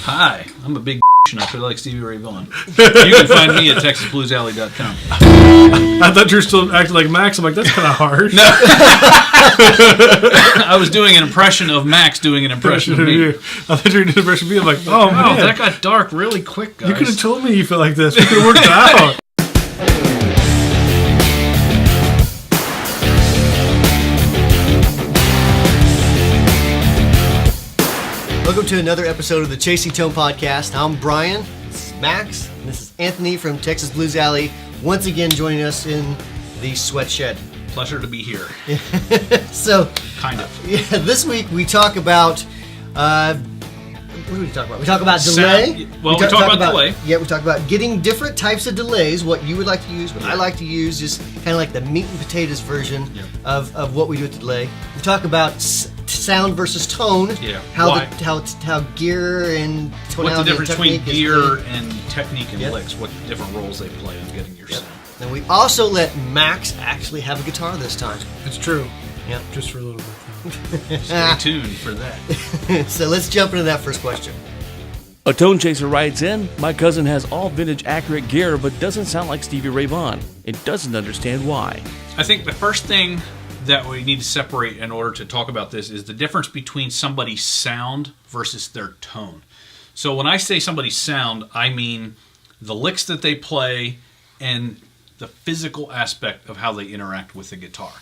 Hi, I'm a big and I feel like Stevie Ray Vaughan. You can find me at TexasBluesAlley.com. I thought you were still acting like Max. I'm like, that's kind of harsh. No. I was doing an impression of Max doing an impression of me. I thought you were doing an impression of me. I'm like, oh, man. That got dark really quick, guys. You could have told me you felt like this. We could have worked it out. Welcome to another episode of the Chasing Tone Podcast. I'm Brian, this is Max, and this is Anthony from Texas Blues Alley, once again joining us in the sweat shed. Pleasure to be here. So, kind of. Yeah, this week we talk about, what do we talk about? We talk about delay. We talk about delay. Yeah, we talk about getting different types of delays, what you would like to use, what I like to use, just kind of like the meat and potatoes version of what we do with the delay. We talk about sound versus tone. Yeah. How gear and tonality. What's the difference between technique gear and technique and licks? What different roles they play in getting your sound. And we also let Max actually have a guitar this time. It's true. Yeah. Just for a little bit. Stay tuned for that. So let's jump into that first question. A Tone Chaser writes in, my cousin has all vintage accurate gear but doesn't sound like Stevie Ray Vaughan. It doesn't understand why. I think the first thing that we need to separate in order to talk about this is the difference between somebody's sound versus their tone. So when I say somebody's sound, I mean the licks that they play and the physical aspect of how they interact with the guitar.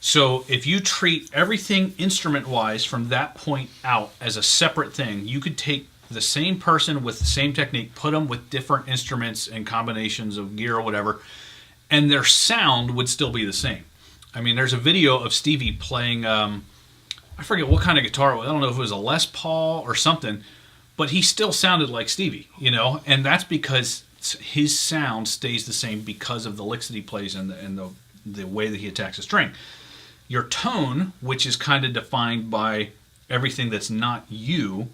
So if you treat everything instrument-wise from that point out as a separate thing, you could take the same person with the same technique, put them with different instruments and combinations of gear or whatever, and their sound would still be the same. I mean, there's a video of Stevie playing, I forget what kind of guitar it was. I don't know if it was a Les Paul or something, but he still sounded like Stevie, you know? And that's because his sound stays the same because of the licks that he plays and the way that he attacks a string. Your tone, which is kind of defined by everything that's not you,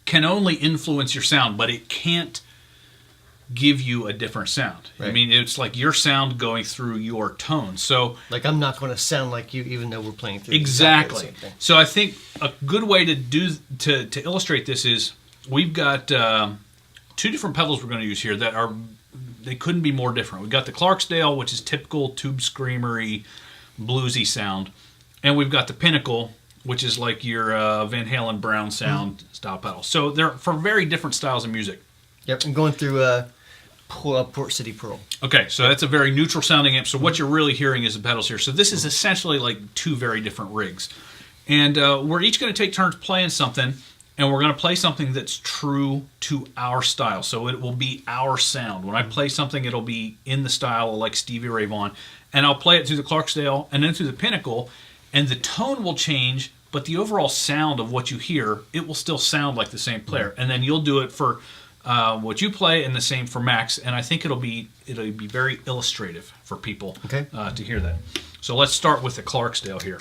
can only influence your sound, but it can't give you a different sound. Right. I mean, it's like your sound going through your tone. So, like, I'm not going to sound like you, even though we're playing through exactly the same thing. So I think a good way to illustrate this is we've got two different pedals we're going to use here that they couldn't be more different. We've got the Clarksdale, which is typical tube screamery, bluesy sound, and we've got the Pinnacle, which is like your Van Halen Brown sound style pedal. So they're for very different styles of music. Yep, I'm going through Port City Pearl. Okay, so that's a very neutral sounding amp. So what you're really hearing is the pedals here. So this is essentially like two very different rigs. And we're each going to take turns playing something, and we're going to play something that's true to our style. So it will be our sound. When I play something, it'll be in the style of like Stevie Ray Vaughan. And I'll play it through the Clarksdale and then through the Pinnacle, and the tone will change, but the overall sound of what you hear, it will still sound like the same player. And then you'll do it for what you play, and the same for Max, and I think it'll be very illustrative for people to hear that. So let's start with the Clarksdale here.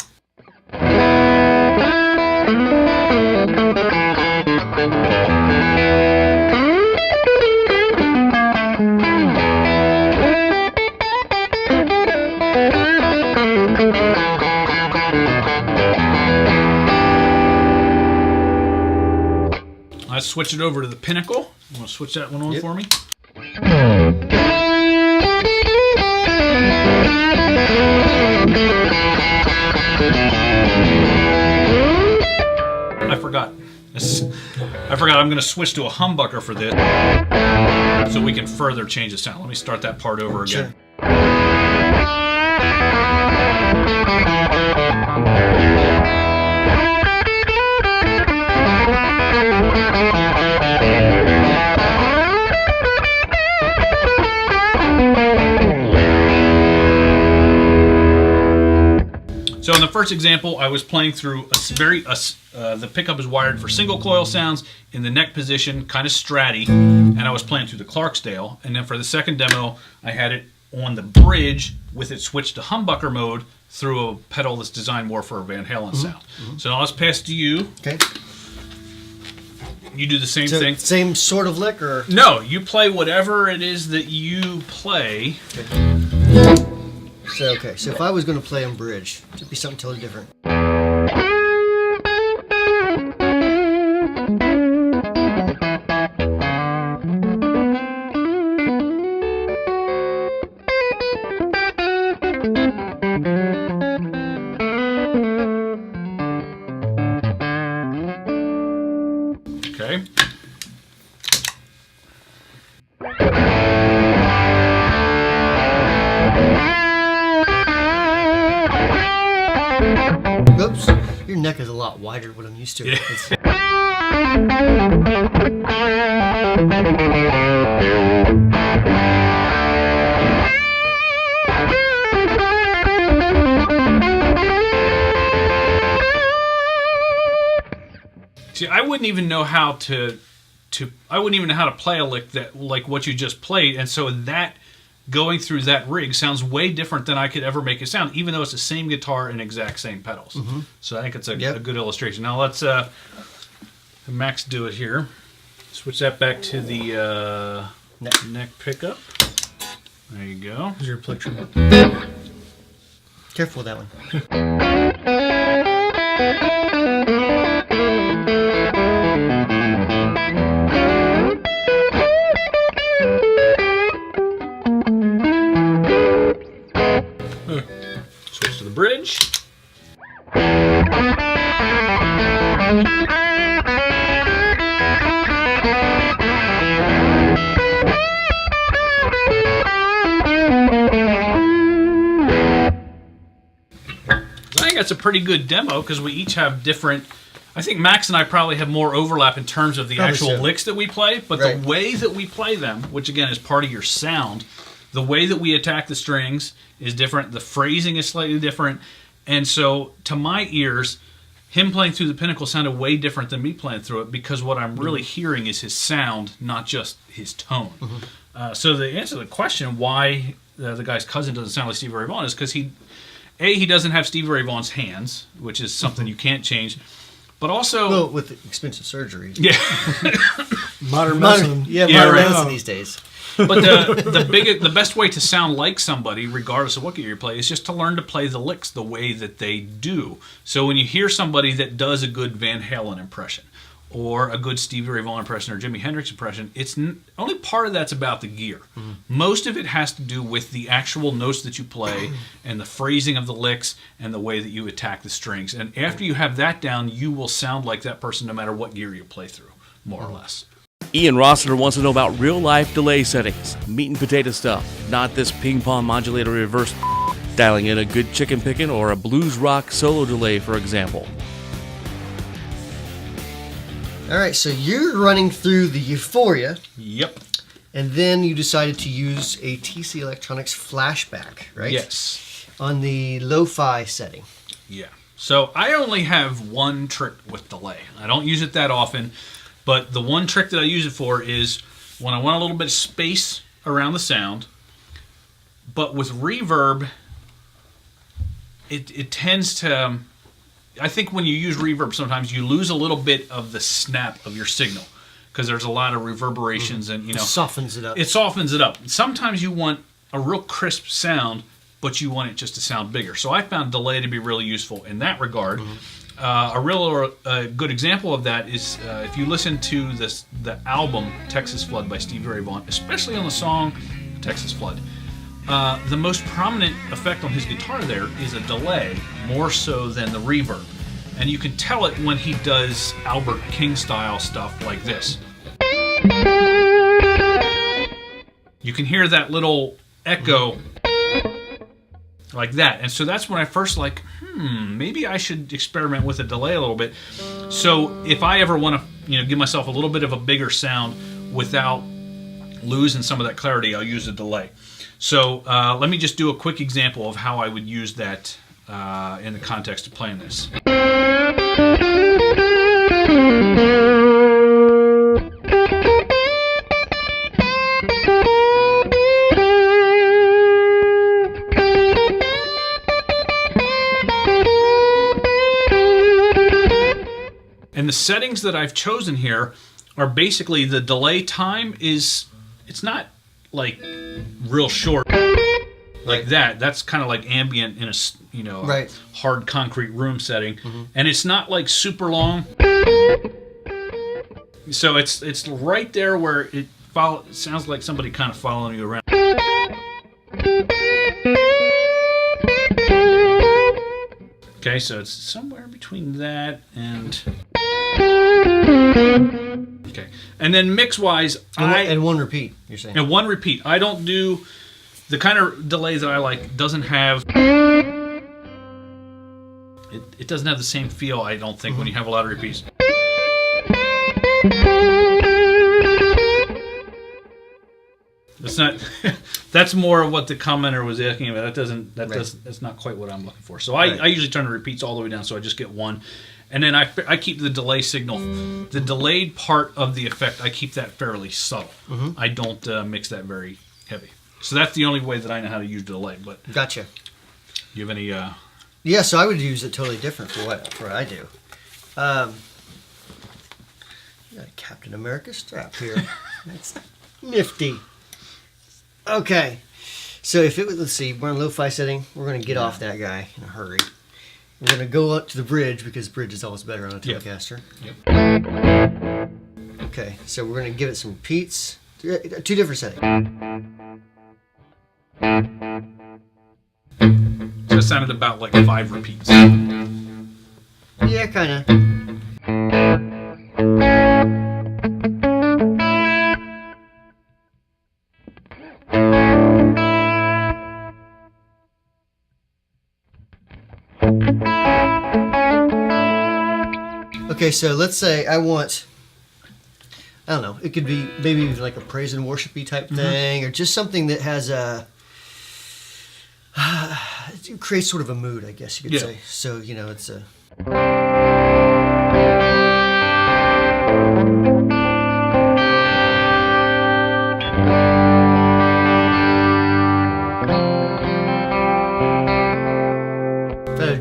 Let's switch it over to the Pinnacle. You want to switch that one on for me? I forgot. I'm going to switch to a humbucker for this so we can further change the sound. Let me start that part over again. Sure. So in the first example, I was playing through the pickup is wired for single coil sounds in the neck position, kind of stratty, and I was playing through the Clarksdale. And then for the second demo, I had it on the bridge with it switched to humbucker mode through a pedal that's designed more for a Van Halen sound. So now let's pass to you. Okay. You do the same thing. Same sort of lick, or no? You play whatever it is that you play. So if I was going to play on bridge, it'd be something totally different. Okay. Oops. Your neck is a lot wider than what I'm used to. Yeah. See, I wouldn't even know how to play a lick that like what you just played, and so that going through that rig sounds way different than I could ever make it sound, even though it's the same guitar and exact same pedals. So I think it's a good illustration. Now let's Max do it here. Switch that back to the neck pickup. There you go. Here's your plectrum. Careful with that one. Switch to the bridge. I think that's a pretty good demo because we each have different. I think Max and I probably have more overlap in terms of the actual licks that we play, but the way that we play them, which again is part of your sound, the way that we attack the strings is different. The phrasing is slightly different. And so to my ears, him playing through the Pinnacle sounded way different than me playing through it because what I'm really hearing is his sound, not just his tone. So the answer to the question why the guy's cousin doesn't sound like Stevie Ray Vaughan is because he doesn't have Stevie Ray Vaughan's hands, which is something you can't change. But also... with expensive surgery. Yeah. Modern medicine. Modern medicine these days. But the best way to sound like somebody, regardless of what gear you play, is just to learn to play the licks the way that they do. So when you hear somebody that does a good Van Halen impression, or a good Stevie Ray Vaughan impression, or Jimi Hendrix impression, it's only part of that's about the gear. Most of it has to do with the actual notes that you play, and the phrasing of the licks, and the way that you attack the strings. And after you have that down, you will sound like that person no matter what gear you play through, more or less. Ian Rossler wants to know about real-life delay settings, meat and potato stuff, not this ping-pong modulator reverse dialing in a good chicken pickin' or a blues rock solo delay, for example. All right, so you're running through the Euphoria. Yep. And then you decided to use a TC Electronics flashback, right? Yes. On the lo-fi setting. Yeah. So I only have one trick with delay. I don't use it that often, but the one trick that I use it for is when I want a little bit of space around the sound, but with reverb, it tends to... I think when you use reverb, sometimes you lose a little bit of the snap of your signal because there's a lot of reverberations and It softens it up. It softens it up. Sometimes you want a real crisp sound, but you want it just to sound bigger. So I found delay to be really useful in that regard. A real good example of that is if you listen to the album Texas Flood by Stevie Ray Vaughan, especially on the song Texas Flood. The most prominent effect on his guitar there is a delay, more so than the reverb. And you can tell it when he does Albert King style stuff like this. You can hear that little echo like that. And so that's when I first maybe I should experiment with a delay a little bit. So if I ever want to give myself a little bit of a bigger sound without losing some of that clarity, I'll use a delay. So let me just do a quick example of how I would use that in the context of playing this. And the settings that I've chosen here are basically the delay time it's not like real short like that. That's kind of like ambient in a hard concrete room setting, and it's not like super long. So it's right there where it sounds like somebody kind of following you around. Okay, so it's somewhere between that and And then mix-wise, and one repeat, you're saying. And one repeat. I don't do... The kind of delay that I like doesn't have... It doesn't have the same feel, I don't think, when you have a lot of repeats. It's not... That's more of what the commenter was asking about. That's not quite what I'm looking for. So I usually turn the repeats all the way down, so I just get one. And then I keep the delay signal, the delayed part of the effect, I keep that fairly subtle. I don't mix that very heavy. So that's the only way that I know how to use delay. But Gotcha. You have any... Yeah, so I would use it totally different for what I do. Got a Captain America strap here. That's nifty. Okay. So if it was, let's see, we're on lo-fi setting. We're going to get off that guy in a hurry. We're going to go up to the bridge because bridge is always better on a telecaster. Yep. Okay, so we're going to give it some repeats. Two different settings. So it sounded about like 5 repeats. Yeah, kind of. Okay, so let's say I want, I don't know, it could be maybe even like a praise and worship-y type thing, or just something that has a, it creates sort of a mood, I guess you could say. So, you know, it's a...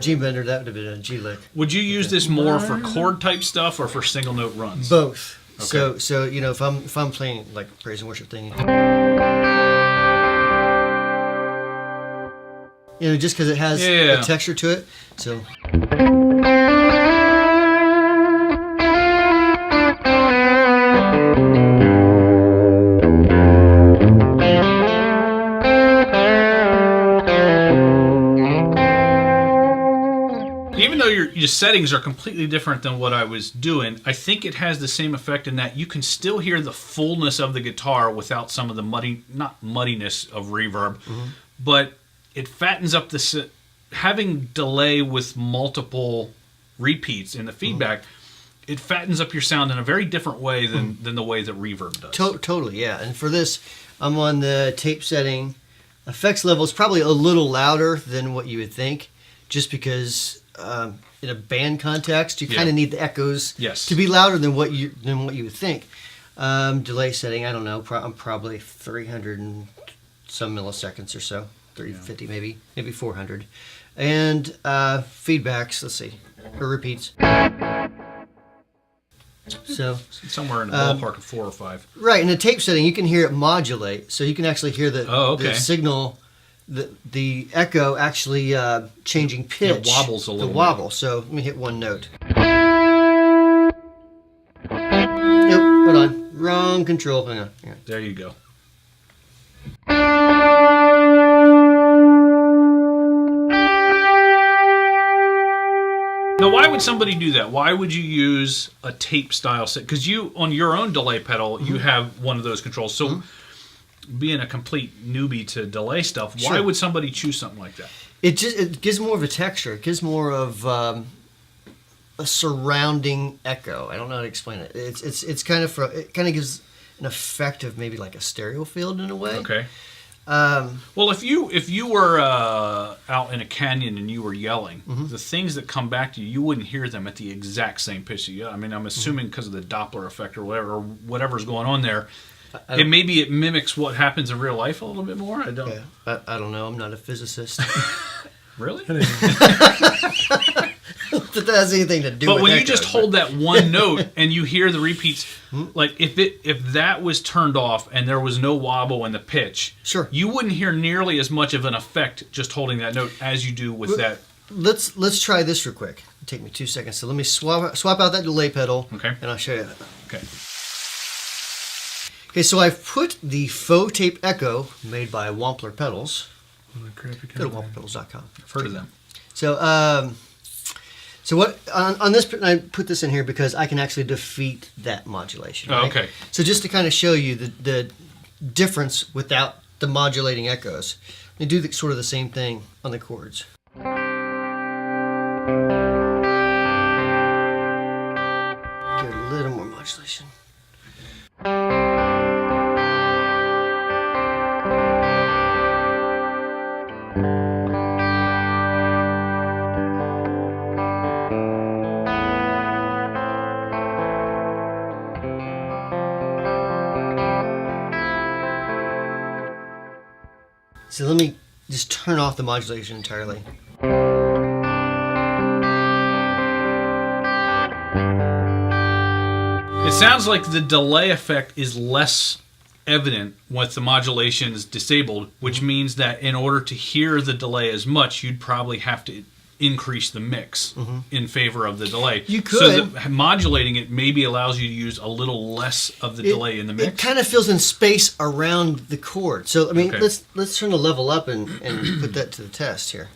G bender, that would have been a G lick. Would you use this more for chord type stuff or for single note runs? Both. Okay. So you know, if I'm playing like praise and worship thing, you know, just because it has a texture to it. So. Even though your settings are completely different than what I was doing, I think it has the same effect in that you can still hear the fullness of the guitar without some of the muddiness of reverb, but it fattens up the having delay with multiple repeats in the feedback. It fattens up your sound in a very different way than the way that reverb does. Totally, yeah. And for this, I'm on the tape setting. Effects level is probably a little louder than what you would think, just because in a band context, you kind of need the echoes to be louder than what you would think. Delay setting, I don't know. I'm probably 300 and some milliseconds or so, 350 maybe 400. And feedbacks, let's see, or repeats. So somewhere in the ballpark of 4 or 5. Right, in the tape setting, you can hear it modulate, so you can actually hear the signal. The echo actually changing pitch. It wobbles a little bit. Wobble. So let me hit one note. Nope, hold on. Wrong control. Hang on. Yeah. There you go. Now, why would somebody do that? Why would you use a tape style set? Because you, on your own delay pedal, you have one of those controls. So being a complete newbie to delay stuff, why would somebody choose something like that? It gives more of a texture. It gives more of a surrounding echo. I don't know how to explain it. It's kind of it kind of gives an effect of maybe like a stereo field in a way. Okay. Well, if you were out in a canyon and you were yelling, the things that come back to you, you wouldn't hear them at the exact same pitch. I mean, I'm assuming because of the Doppler effect or whatever's going on there. Maybe it mimics what happens in real life a little bit more. I don't know. I'm not a physicist. Really? That has anything to do with it. But when you just hold that one note and you hear the repeats, like if that was turned off and there was no wobble in the pitch, you wouldn't hear nearly as much of an effect just holding that note as you do with that. Let's try this real quick. It'll take me 2 seconds. So let me swap out that delay pedal. Okay. And I'll show you. Okay. Okay, so I've put the Faux tape echo made by Wampler pedals. Go to wamplerpedals.com. I've heard of them. So So what on this, I put this in here because I can actually defeat that modulation. Oh, Right? okay. So just to kind of show you the difference without the modulating echoes, we do sort of the same thing on the chords. Give it a little more modulation. So let me just turn off the modulation entirely. It sounds like the delay effect is less evident with the modulation is disabled, which means that in order to hear the delay as much, you'd probably have to increase the mix in favor of the delay. You could. So that modulating it maybe allows you to use a little less of the delay in the mix. It kind of fills in space around the chord. So I mean, Okay. let's turn the level up and put that to the test here.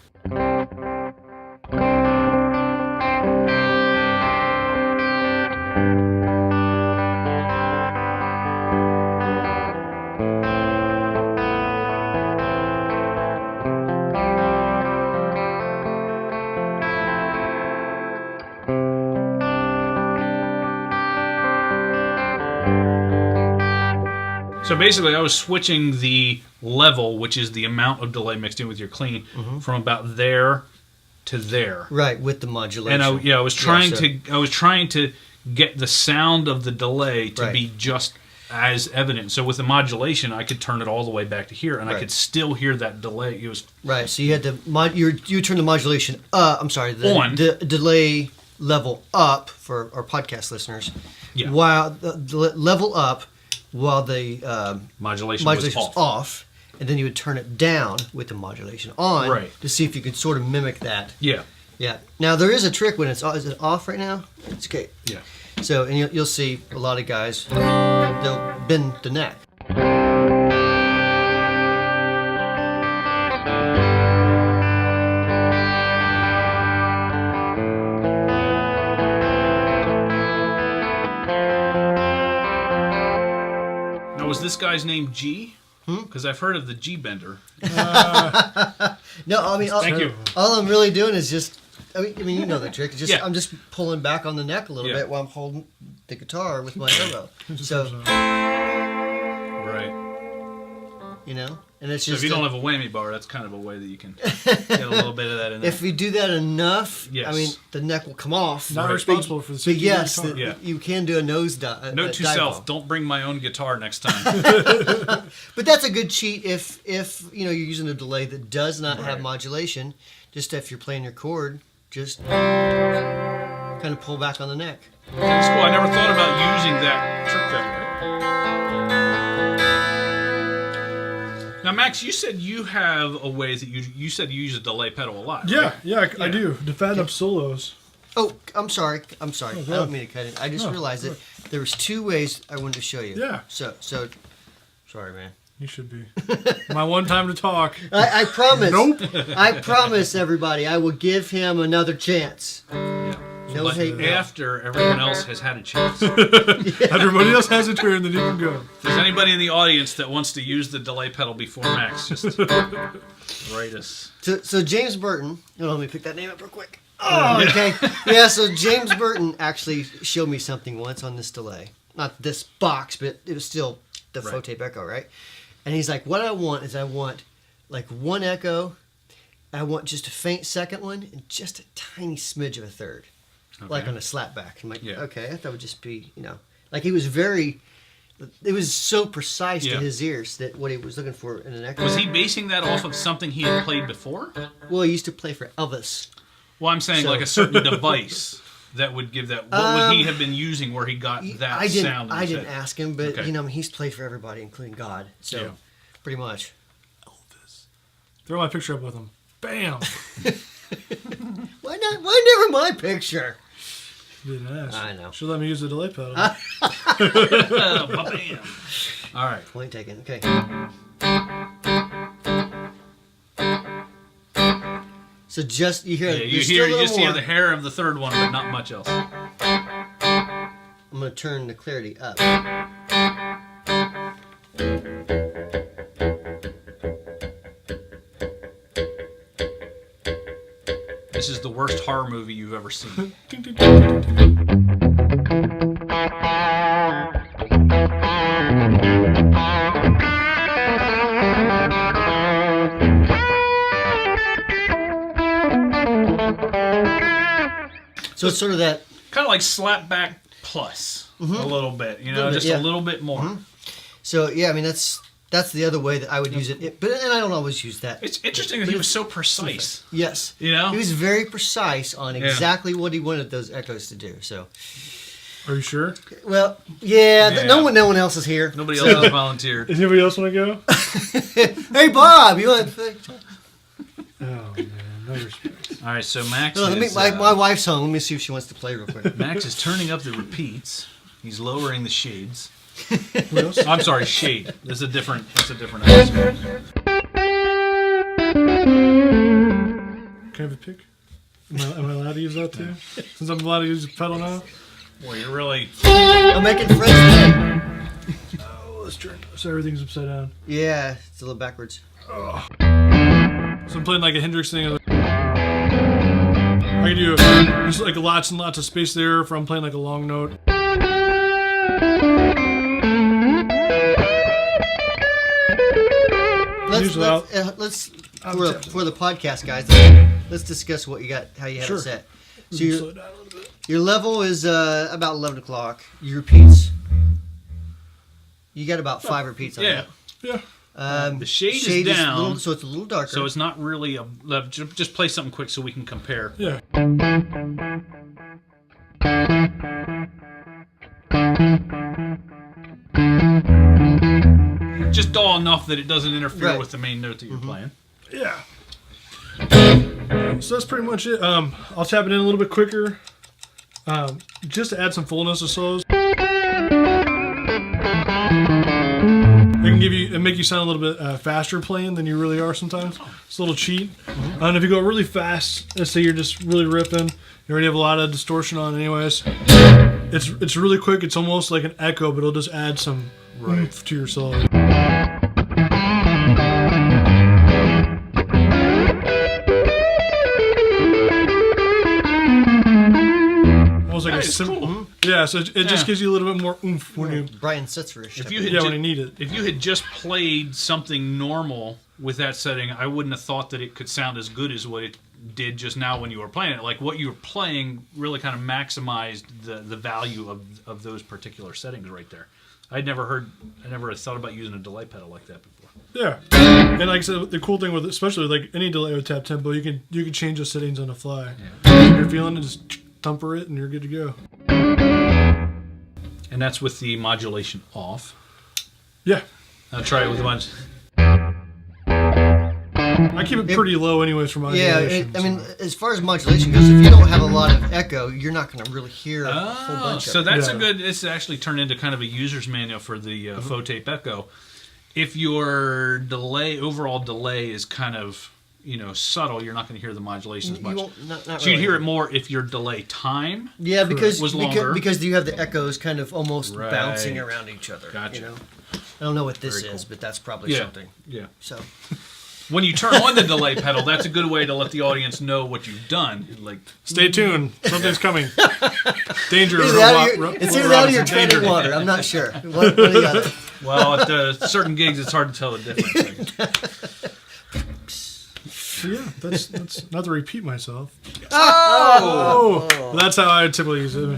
So basically, I was switching the level, which is the amount of delay mixed in with your clean, from about there to there. Right, with the modulation. And I was trying so- I was trying to get the sound of the delay to Right. be just as evident. So with the modulation, I could turn it all the way back to here, and I Right. could still hear that delay. It was Right, so you had to you turn the modulation up. I'm sorry, On. the delay level up for our podcast listeners. Yeah. While the level up while the modulation modulation was was off. off, and then you would turn it down with the modulation on, Right. to see if you could sort of mimic that. Yeah, Yeah. Now there is a trick when it's is it off right now? It's okay. yeah. So and you'll see a lot of guys they'll bend the neck. Now, was this guy's name G? Because I've heard of the G bender. No, I mean Thank you. all I'm really doing is just. I mean, you know the trick. It's just Yeah. I'm just pulling back on the neck a little Yeah. bit while I'm holding the guitar with my elbow. So Right. you know, and it's So just if you don't have a whammy bar, that's kind of a way that you can get a little bit of that in there. if we do that enough, Yes. I mean, the neck will come off. Not Right. responsible for the But CG yes, guitar. Yeah. you can do a nose dive. Note to self: don't bring my own guitar next time. But that's a good cheat if you know you're using a delay that does not have Right. modulation. Just if you're playing your chord, just kind of pull back on the neck. That's cool. I never thought about using that trick that way. Now, Max, you said you have a way that you said you use a delay pedal a lot. Yeah, right? yeah, I do. To fatten up solos. Oh, I'm sorry. I go don't ahead. mean to cut it. I just No, realized go that there was two ways I wanted to show you. Yeah. So sorry, man. You should be. My one time to talk. I promise. Nope. I promise everybody I will give him another chance. Yeah. No But hate mail. after everyone else has had a chance. Everybody else has a turn, then you can go. If there's anybody in the audience that wants to use the delay pedal before Max, just write us. So James Burton. Hold on, let me pick that name up real quick. Oh, okay. Yeah, so James Burton actually showed me something once on this delay. Not this box, but it was still the Right. Faux tape echo, right? And he's like, what I want like one echo, I want just a faint second one, and just a tiny smidge of a third. Like Okay. on a slapback. I'm like, Yeah. okay, I thought it would just be, like he was it was so precise Yeah. to his ears that what he was looking for in an echo. Was he basing that off of something he had played before? Well, he used to play for Elvis. Well, I'm saying So- like a certain device that would give that. What would he have been using where he got that I didn't, sound? I didn't ask him, but Okay. he's played for everybody, including God. So, Yeah. pretty much. Throw my picture up with him. Bam. Why not? Why never my picture? Didn't ask. I know. Should let me use the delay pedal. Bam. All right. Point taken. Okay. So just you hear you just hear the hair of the third one, but not much else. I'm going to turn the clarity up. This is the worst horror movie you've ever seen. So it's sort of that. Kind of like slapback plus a little bit, a little bit more. Mm-hmm. So yeah, I mean that's the other way that I would use it. And I don't always use that. It's interesting that he was so precise. Yes, he was very precise on exactly what he wanted those echoes to do. So, are you sure? Well, yeah. No one else is here. Nobody else has volunteered. Does anybody else want to go? Hey, Bob, you want? Oh man, no respect. All right, so Max. My wife's home. Let me see if she wants to play real quick. Max is turning up the repeats. He's lowering the shades. What else? I'm sorry, shade. That's a different episode. Can I have a pick? Am I allowed to use that too? Since I'm allowed to use the pedal now? Well, you're really... I'm making friends today. Oh, let's turn so everything's upside down. Yeah, it's a little backwards. Oh. So I'm playing like a Hendrix thing. I can do just like lots and lots of space there if I'm playing like a long note. Let's for the podcast guys, let's discuss what you got, how you have it set. So your level is about 11 o'clock. Your repeats, you got about 5 repeats on that. Yeah. The shade is down, so it's a little darker. So it's not really just play something quick so we can compare. Yeah. Just dull enough that it doesn't interfere with the main note that you're playing. Yeah. So that's pretty much it. I'll tap it in a little bit quicker, just to add some fullness of solos. It can make you sound a little bit faster playing than you really are sometimes. It's a little cheat. And if you go really fast, let's say you're just really ripping, you already have a lot of distortion on anyways. It's really quick. It's almost like an echo, but it'll just add some oomph to your solo. Almost like cool. Yeah, so it just gives you a little bit more oomph when you Brian Setzer-ish. when you need it. If you had just played something normal with that setting, I wouldn't have thought that it could sound as good as what it did just now when you were playing it. Like what you were playing really kind of maximized the value of those particular settings right there. I never thought about using a delay pedal like that before. Yeah, and like I said, the cool thing with especially like any delay with tap tempo, you can change the settings on the fly. Yeah. If you're feeling it, just thumper it and you're good to go. And that's with the modulation off. Yeah. I'll try it with a bunch. I keep it pretty low anyways for modulation. Yeah, I mean, as far as modulation goes, if you don't have a lot of echo, you're not going to really hear a whole bunch of it. So that's a good... It's actually turned into kind of a user's manual for the Faux tape echo. If your overall delay is kind of, subtle, you're not going to hear the modulation as much. Not so you'd hear it more if your delay time was longer. Because you have the echoes kind of almost bouncing around each other. Gotcha. I don't know what this is, but that's probably something. Yeah. So... When you turn on the delay pedal, that's a good way to let the audience know what you've done. Like, stay tuned, something's coming. Danger. It's either out of your treading water. I'm not sure. What do you got? Well, at certain gigs, it's hard to tell the difference. Yeah, that's not to repeat myself. Oh! That's how I typically use it.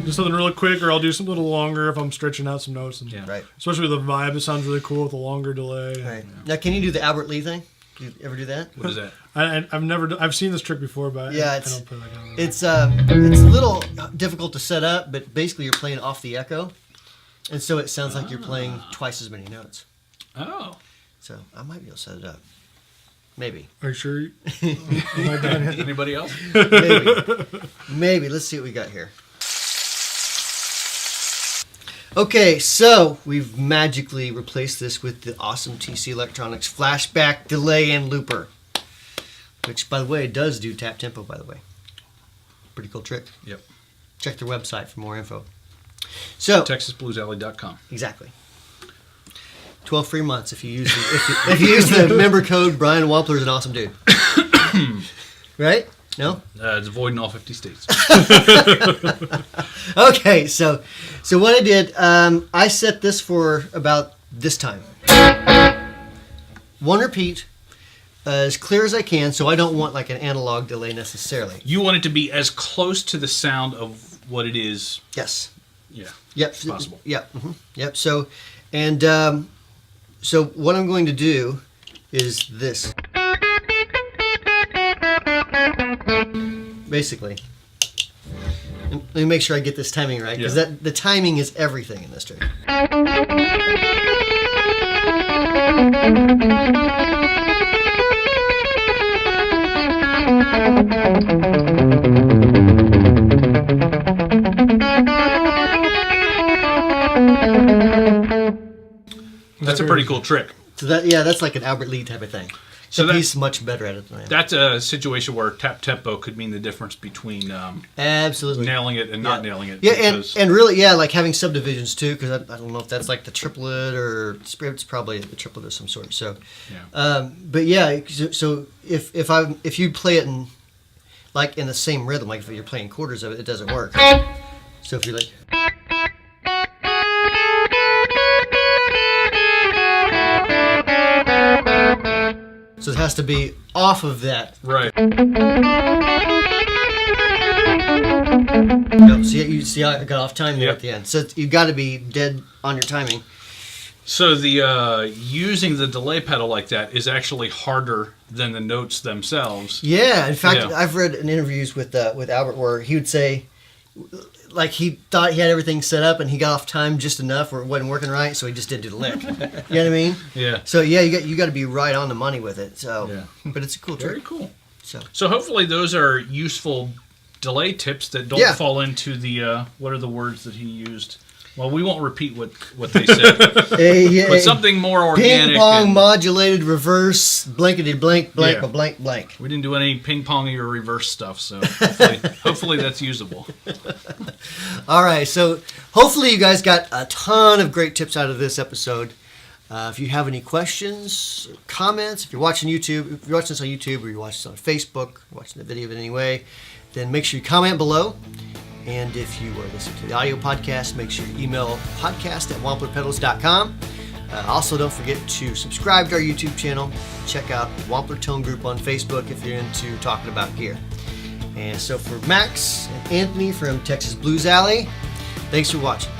Do something really quick, or I'll do something a little longer if I'm stretching out some notes. Right. Especially with the vibe, it sounds really cool with a longer delay. Right. Now, can you do the Albert Lee thing? Do you ever do that? What is that? I've seen this trick before, but I don't play like that. It's a little difficult to set up, but basically you're playing off the echo, and so it sounds like you're playing twice as many notes. Oh. So I might be able to set it up. Maybe. Are you sure? Am I done yet? Anybody else? Maybe. Let's see what we got here. Okay, so we've magically replaced this with the awesome TC Electronics Flashback Delay and Looper. which, by the way, does do tap tempo, by the way. Pretty cool trick. Yep. Check their website for more info. So, TexasBluesAlley.com. exactly. 12 free months if you use if you use the member code. Brian Wampler is an awesome dude. Right? No? It's void in all 50 states. Okay, so what I did, I set this for about this time. One repeat, as clear as I can, so I don't want like an analog delay necessarily. You want it to be as close to the sound of what it is. Yes. Yeah. Yep. As possible. Yep. Yep. So, and so what I'm going to do is this. Basically. And let me make sure I get this timing right, because the timing is everything in this trick. That's a pretty cool trick. So that's like an Albert Lee type of thing. So he's much better at it than I am. That's a situation where tap tempo could mean the difference between absolutely nailing it and not nailing it. Yeah, and really, like having subdivisions too, because I don't know if that's like the triplet or it's probably the triplet of some sort. So, but yeah, so if you play it in like in the same rhythm, like if you're playing quarters of it, it doesn't work. So if you're like. So it has to be off of that. Right. So you see how I got off time there at the end. So you got to be dead on your timing. So the using the delay pedal like that is actually harder than the notes themselves. Yeah. In fact, I've read in interviews with Albert where he would say, like he thought he had everything set up and he got off time just enough or it wasn't working right, so he just didn't do the lick. You know what I mean? Yeah. So you got to be right on the money with it. So, but it's a cool trick. Very cool. So hopefully those are useful delay tips that don't fall into the what are the words that he used? Well, we won't repeat what they said, but something more organic. Ping pong modulated reverse blankety blank blank blank blank. We didn't do any ping pongy or reverse stuff, so hopefully that's usable. All right, so hopefully you guys got a ton of great tips out of this episode. If you have any questions, or comments, if you're watching YouTube, if you're watching this on YouTube or you're watching this on Facebook, watching the video in any way, then make sure you comment below. And if you are listening to the audio podcast, make sure you email podcast@wamplerpedals.com. Also, don't forget to subscribe to our YouTube channel. Check out the Wampler Tone Group on Facebook if you're into talking about gear. And so for Max and Anthony from Texas Blues Alley, thanks for watching.